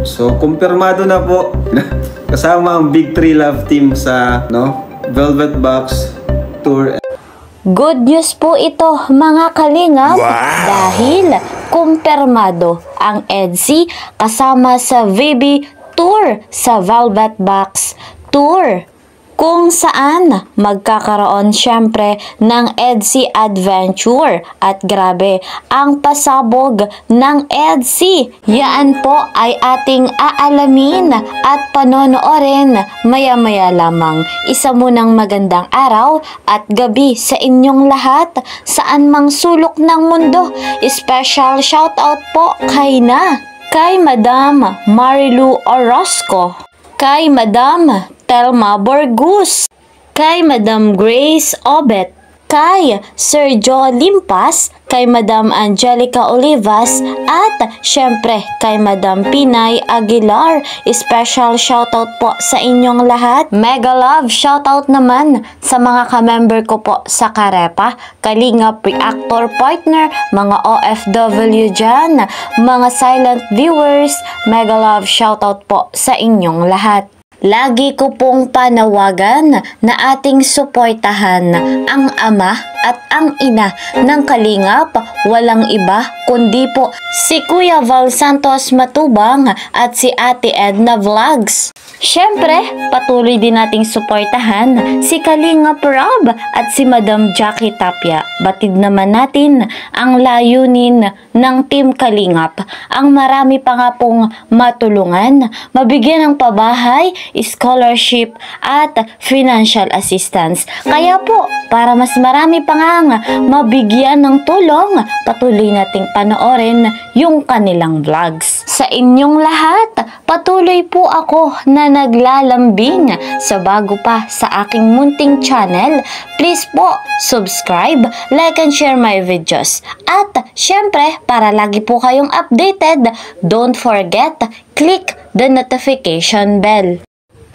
So, kumpirmado na po. Kasama ang Big 3 Love Team sa Velvet Box Tour. Good news po ito mga kalingap, dahil kumpirmado ang EDSI kasama sa VB Tour sa Velvet Box Tour, kung saan magkakaroon syempre ng EDSI Adventure. At grabe ang pasabog ng EDSI. Yan po ay ating aalamin at panonoorin maya-maya lamang. Isa munang magandang araw at gabi sa inyong lahat, saan mang sulok ng mundo. Special shoutout po kay Madam Marilu Orozco, kay Madam Telma Borgus, kay Madam Grace Obet, kay Sir Joe Limpas, kay Madam Angelica Olivas, at syempre kay Madam Pinay Aguilar. Special shoutout po sa inyong lahat. Mega love shoutout naman sa mga ka-member ko po sa Karepa, Kalingap Reactor Partner, mga OFW dyan, mga silent viewers. Mega love shoutout po sa inyong lahat. Lagi ko pong panawagan na ating suportahan ang ama at ang ina ng Kalingap. Walang iba kundi po si Kuya Val Santos Matubang at si Ate Edna Vlogs. Syempre, patuloy din nating suportahan si Kalingap Rob at si Madam Jackie Tapia. Batid naman natin ang layunin ng Team Kalingap. Ang marami pa nga pong matulungan, mabigyan ng pabahay, scholarship at financial assistance. Kaya po, para mas marami pa nga mabigyan ng tulong, patuloy nating panoorin yung kanilang vlogs. Sa inyong lahat, patuloy po ako na naglalambing sa bago pa sa aking munting channel. Please po, subscribe, like and share my videos. At syempre, para lagi po kayong updated, don't forget, click the notification bell.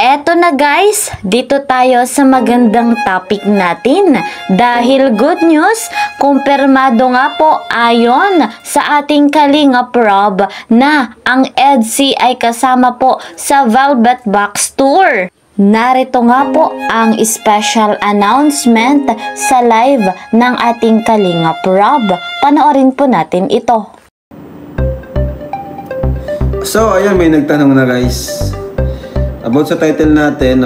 Eto na guys, dito tayo sa magandang topic natin. Dahil good news, kumpirmado nga po ayon sa ating Kalingap Rob na ang EDSI ay kasama po sa Velvet Box Tour. Narito nga po ang special announcement sa live ng ating Kalingap Rob. Panoorin po natin ito. So, ayan, may nagtanong na guys. About sa title natin,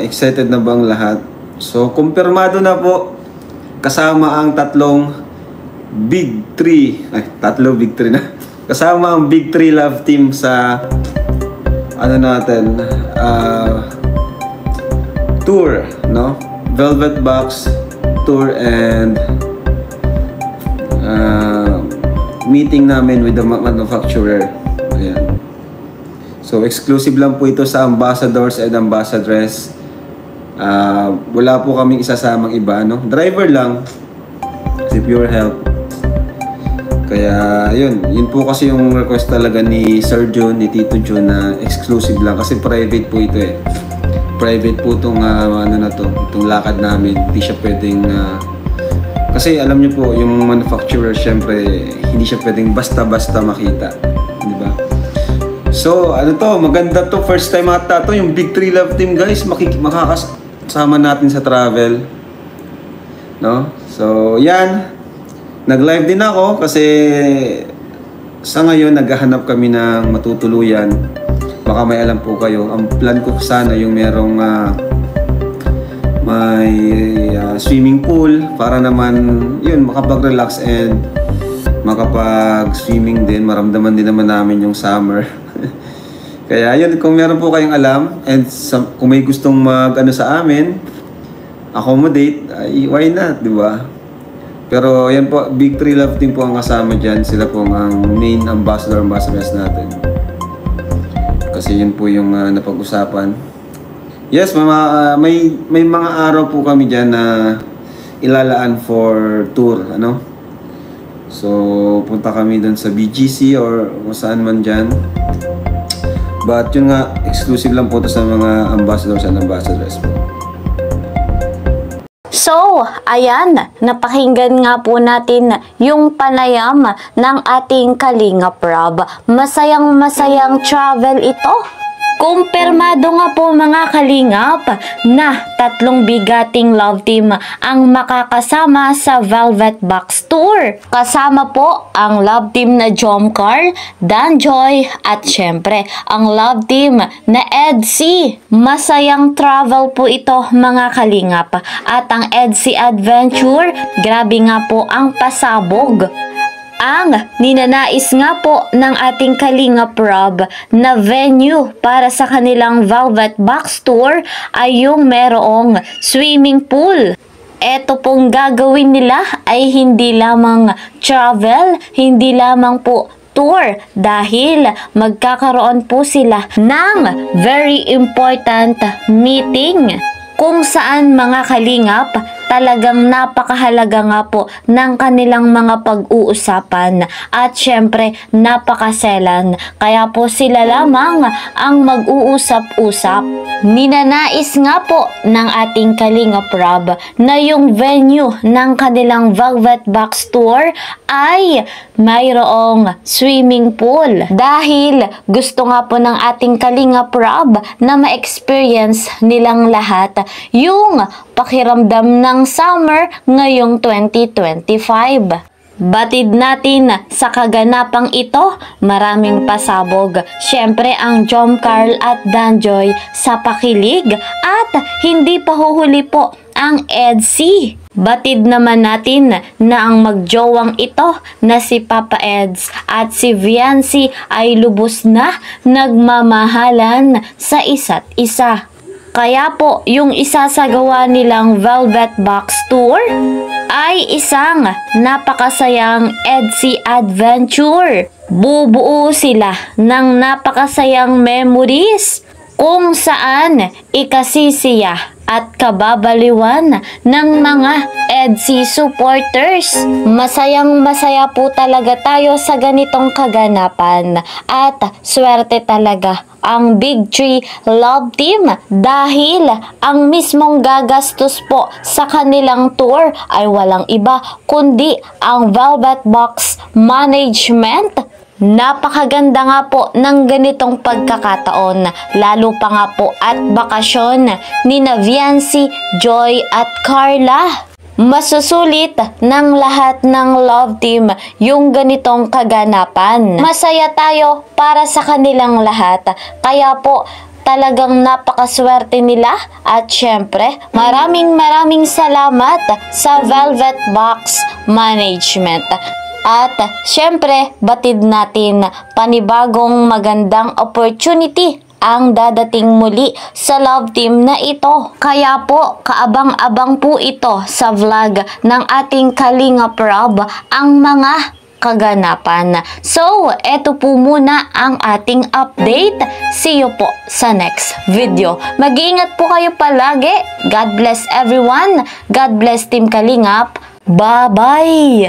excited na bang lahat? So, kumpirmado na po. Kasama ang tatlong Big 3. Tatlo Big 3 na. Kasama ang Big 3 Love Team sa tour, Velvet Box Tour and meeting namin with the manufacturer. Ayan. So, exclusive lang po ito sa ambassadors and ambassadress. Wala po kaming isasamang iba, Driver lang. Si Pure Help. Kaya, yun po kasi yung request talaga ni Sir Jun, ni Tito Jun na exclusive lang. Kasi private po ito eh. Private po itong, itong lakad namin. Hindi siya pwedeng... kasi alam nyo po, yung manufacturer, syempre, hindi siya pwedeng basta-basta makita. Diba? So, maganda to. First time ata to, yung Big 3 Love Team guys, makakasama natin sa travel. So, yan. Nag-live din ako kasi sa ngayon, naghahanap kami ng matutuluyan. Baka may alam po kayo. Ang plan ko sana yung merong may swimming pool para naman, yun, makapag-relax and makapag-swimming din. Maramdaman din naman namin yung summer. Kaya yun, kung meron po kayong alam and kung may gustong sa amin, accommodate, why not, di ba? Pero yan po, Big 3 Love Team po ang kasama dyan. Sila po ang main ambassadors natin. Kasi yun po yung napag-usapan. Yes, may mga araw po kami dyan na ilalaan for tour, So, punta kami dun sa BGC or kung saan man dyan. But yun nga, exclusive lang po ito sa mga ambassadors and ambassadors po. So, ayan, napakinggan nga po natin yung panayam ng ating Kalingap Rob. Masayang-masayang travel ito. Kumpirmado nga po mga kalingap na 3 bigating love team ang makakasama sa Velvet Box Tour. Kasama po ang love team na Jomcar, Danjoy at syempre ang love team na EDC. Masayang travel po ito mga kalingap at ang EDC Adventure, grabe nga po ang pasabog. Ang ninanais nga po ng ating Kalingap Rob na venue para sa kanilang Velvet Box Tour ay yung merong swimming pool. Ito pong gagawin nila ay hindi lamang travel, hindi lamang po tour dahil magkakaroon po sila ng very important meeting kung saan mga kalingap talagang napakahalaga nga po ng kanilang mga pag-uusapan at syempre napakaselan. Kaya po sila lamang ang mag-uusap-usap. Ninanais nga po ng ating Kalingap Rob na yung venue ng kanilang Velvet Box Tour ay mayroong swimming pool. Dahil gusto nga po ng ating Kalingap Rob na ma-experience nilang lahat yung pakiramdam ng summer ngayong 2025. Batid natin sa kaganapang ito, maraming pasabog. Siyempre ang Jomcar at Danjoy sa pakilig at hindi pa huhuli po ang EDC. Batid naman natin na ang magjowang ito na si Papa Eds at si Viancy ay lubos na nagmamahalan sa isa't isa. Kaya po, yung isasagawa nilang Velvet Box Tour ay isang napakasayang EDC Adventure. Bubuo sila ng napakasayang memories kung saan ikasisiya at kababaliwan ng mga EDC supporters. Masayang masaya po talaga tayo sa ganitong kaganapan at swerte talaga ang Big Tree Love Team dahil ang mismong gagastos po sa kanilang tour ay walang iba kundi ang Velvet Box Management. Napakaganda nga po ng ganitong pagkakataon, lalo pa nga po at bakasyon ni Viancy, Joy at Carla. Masusulit ng lahat ng love team yung ganitong kaganapan. Masaya tayo para sa kanilang lahat. Kaya po talagang napakaswerte nila at syempre maraming salamat sa Velvet Box Management. At syempre, batid natin panibagong magandang opportunity ang dadating muli sa love team na ito. Kaya po, kaabang-abang po ito sa vlog ng ating Kalingap Rob ang mga kaganapan. So, eto po muna ang ating update. See you po sa next video. Mag-iingat po kayo palagi. God bless everyone. God bless Team Kalingap. Bye-bye!